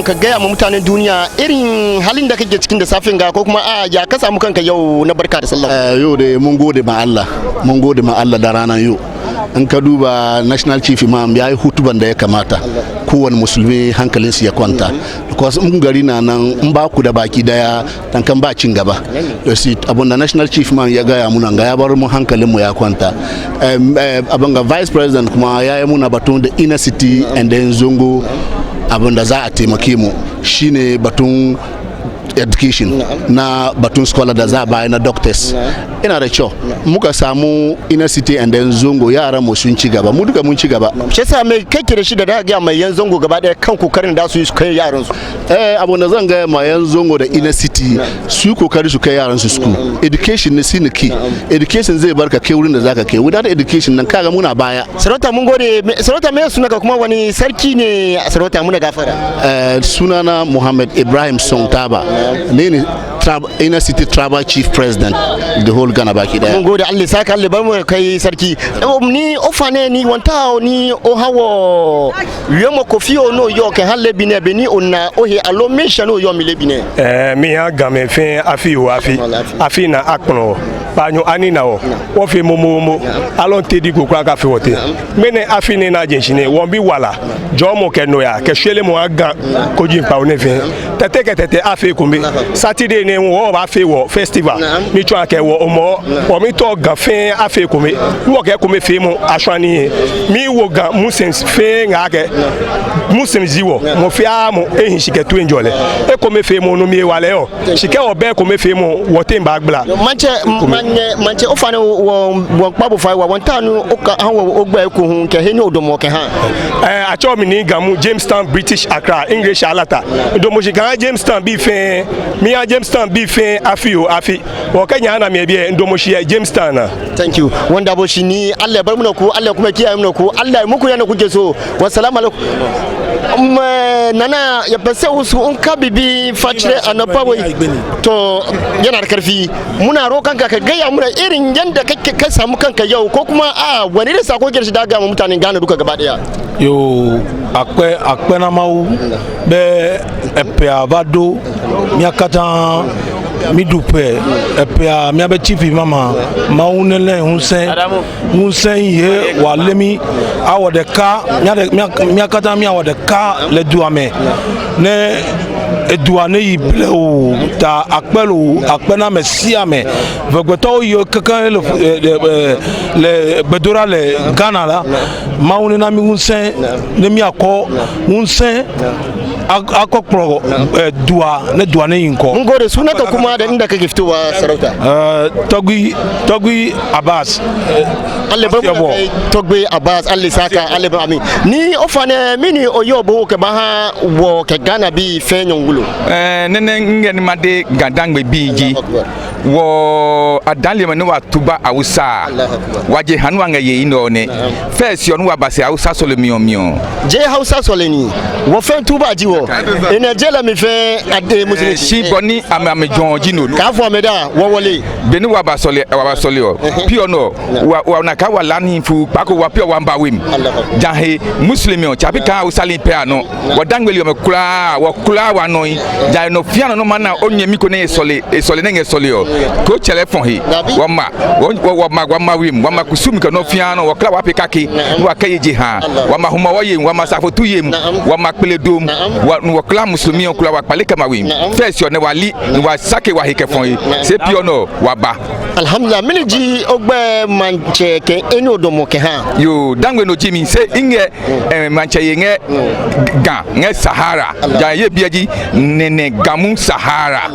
ka gaya ma mutanen duniya irin halin da kake cikin da safin ga ko kuma ya ka samu kanka yau na barka da sallah. Yau da mun gode ma Allah da ranar yau. In ka duba National Chief Imam ya yi hutuban da ya kamata kowane musulmi hankalinsu ya kwanta, because in gari na nan in ba ku da baki daya tankan ba cin gaba. Abunda National Chief Imam ya gaya muna ga ya bar mu hankalinmu ya kwanta. Abanga Vice President kuma ya yi muna batun da inner city and then zongo, abunda za a taimake mu shine batun education na batun scholar da za a bayar na doctors. Ina da kyau muka samu inner city and then zongo yaran mu sun ci gaba, mu duka mun ci gaba. Shi yasa mai kake da shi da ga mai yan zongo gaba daya kan kokarin da su yi su kai yaran su. Abu da zan ga mai yan zongo da inner city su kokari su kai yaran su school. Education ne shine key. Education zai barka kai wurin da zaka kai. Without education nan kaga muna baya. Sarauta mun gode. Sarauta me suna ka kuma wani sarki ne a sarauta muna gafara. Sunana Muhammad Ibrahim Sontaba. Ne inner city tribal chief president the whole Ghana baki daya. Mun gode Allah saka Allah bar mu kai sarki. Ni ofane ni wanta ni o hawo yemo kofi o no yo ke halle bine beni onna o he alo mention o yo mi lebine. Mi ya game fe afi na akno banyo anina o fi momo alon tedi go kwa ka fe wote. Mene afi ni na jenshine won bi wala jomo ke no ya ke shele mo aga ko jin pa one fe tete afi kumbi Saturday ne wo ba fe wo festival mi twa ke wo omo o mi to ga fe afi kumbi wo ke kumbi fe mo ashwani mi wo ga musens fe nga ke musens ziwo mo fi amo ehin shike tu enjole e kumbi fe mo no mi wale o shike obe kumbi fe mo wote mba gbla manche ofane wo kpabo fa wa wonta nu oka hanwo ogba ko hun ke heni odomo ke ha acho mi ni gamu Jamestown British Accra English alata odomo shi kan Jamestown bi fe mi ya Jamestown bi fe afi wo kanya na me bi odomo shi Jamestown na. Thank you wanda bo shi ni Allah bar mu ku Allah kuma kiyaye mu ku Allah muku yana kuke so wassalamu alaikum. Nana ya pese usu unka bibi fachire anapawo to yana da karfi muna rokan ka gaya muna irin yanda kake ka samu kanka yau ko kuma wani da sako kirshi da ga mutanen Ghana duka gaba daya. Yo akpe na mau be epe avado miakata midupe epe miabe chief mama maunele hunsen ye walemi awode ka miakata mi awode ka le duame ne eduane yible o ta akpelo akpena mesiame vegbeto yo kankan le bedora le Ghana la maune na mi hunsen ne mi akọ hunsen akokro dua ne duane yinko. Mun gode sunata kuma da inda kake fitowa sarauta. Togui Abbas. Allah ba mu Togui Abbas Allah saka Allah ba amin. Ni ofane mini oyobo ke ba wo ke Ghana bi fenyon gulo. Nene ngeni made gandangbe biji wo adanle manu wa tuba awusa waje hanu anga ye ino ne first yon wa base awusa sole mio je hausa sole ni wo fen tuba jiwo ene jela mi fe ade muslim si boni ame jonji no ka fo me da wo wole beni wa basole o pio no wa na ka wala ni fu pako wa pio wa mba wim jahe muslim o chapi ka awusa li pe ano wo dangweli o me kula wa no ja no fiano no mana onye mi ko ne sole ne sole o ko telefon hi wama wim wama kusumi ka no fiano wakla wa pekaki wa kayeje ha wama huma waye wama safotu yem wama peledom wakla muslimi okla wa paleka mawim first yo ne wali wa sake wa hikefon hi se piono wa ba alhamdulillah miniji ogbe manche ke eni odomo ke ha yo dangwe no jimi se inge manche yenge nge Sahara ja ye biaji nene gamu Sahara.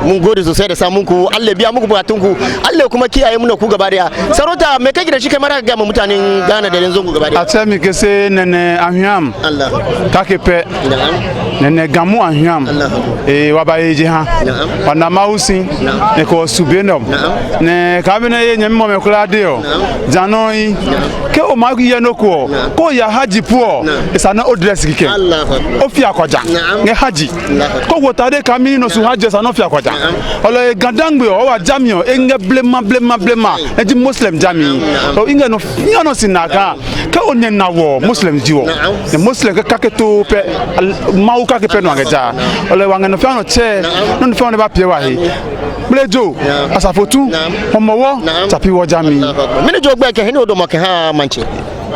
Mun gode sosai da samun ku Allah biya muku bukatun ku Allah kuma kiyaye mu ku gaba daya sarauta me kake da shi kamar ga mutanen Ghana da yanzu gaba daya a ce mi kese nene ahiam Allah kake pe nene gamu ahiam wa ba yeje ha wana mausi ne ko subenom ne kabine ye nyem me kula de o janoi ke o ma ye no ko ya haji puo isa na odress kike o fi akoja ne haji ko wotade kami no su haji sa no fi akoja olo gandangbe yo wa jamio enga blema eji muslim jami o inga no sinaka ka onnen na wo muslim jiwo ne muslim ka keto pe mau ka ke pe no ngaja ole wanga no fa no che no fa no ba pie wa hi blejo asafotu omowo tapi wo jami mini jo gbe ke hini odo mo ke ha manche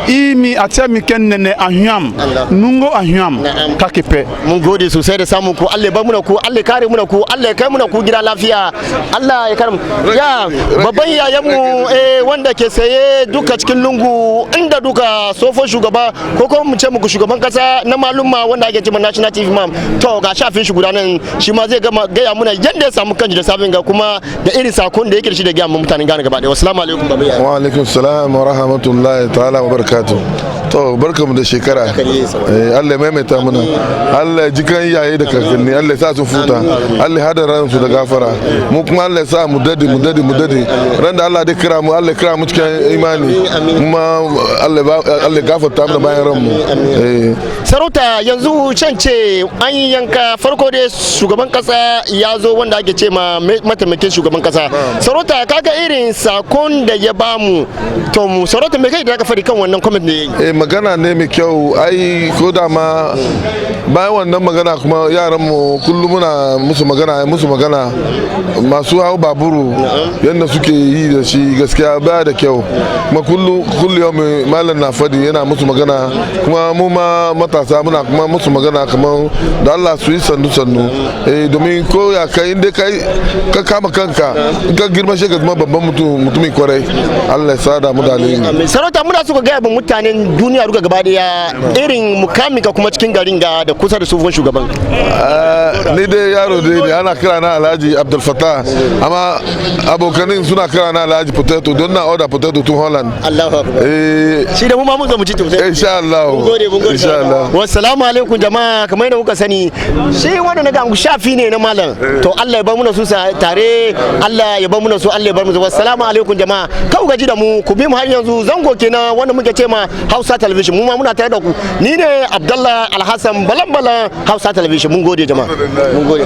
imi atemi kennene ahyam nungo ahyam kakepe mun gode sosai da samun ku Allah ya bar mu da ku Allah ya kare mu da ku Allah ya kai mu da ku gida lafiya Allah ya karam ya babban yayan mu wanda ke saye duka cikin lungu inda duka sofo shugaba ko kuma mu ce muku shugaban kasa na malumma wanda ake cewa National TV Imam to ga shafin shi gudanan shi ma zai gaya muna yanda ya samu kanji da sabin ga kuma da irin sakon da yake da shi da ga mutanen Ghana gaba ɗaya assalamu alaikum baba ya wa alaikum salam wa rahmatullahi ta'ala wa barakatuh to barkamu da shekara Allah maimaita muna Allah jikan iyaye da kakanni Allah sa su futa Allah hada ran su da gafara mu kuma Allah sa mu dade ran da Allah da kira mu Allah kira mu cikin imani kuma Allah gafarta mu bayan ran mu sarauta yanzu cance an yanka farko dai shugaban kasa ya zo wanda ake ce ma mataimakin shugaban kasa sarauta kaga irin sakon da ya bamu to mu sarauta me kai da ka fadi kan wannan comment ne magana ne mai kyau ai ko da ma bayan wannan magana kuma yaran mu kullum muna musu magana masu hau baburu yadda suke yi da shi gaskiya baya da kyau kuma kullu yau mai malam na fadi yana musu magana kuma mu ma matasa muna kuma musu magana kamar da Allah su yi sannu domin ko ya kai inda kai ka kama kanka in ka girma shi ka zama babban mutumin kwarai Allah ya sada mu da alheri sarauta muna suka gaya mutanen duniya duka gaba daya irin mukamika kuma cikin garin ga da kusa da sufin shugaban ni dai yaro dai ne ana kira na Alhaji Abdul Fattah amma abokanin suna kira na Alhaji Potato don na order potato to Holland Allahu akbar shi da mu ma mun zo mu ci to insha Allah insha Allah wassalamu alaikum jama'a kamar yadda kuka sani shi wanda naga an shafi ne na malam to Allah ya bar mu su tare Allah ya bar mu su Allah ya bar mu wassalamu alaikum jama'a kau gaji da mu ku bi mu har yanzu zango kenan wanda muke ce ma Hausa Television mu ma muna tare da ku ni ne Abdullah Alhassan balan Hausa Television mun gode jama'a mun gode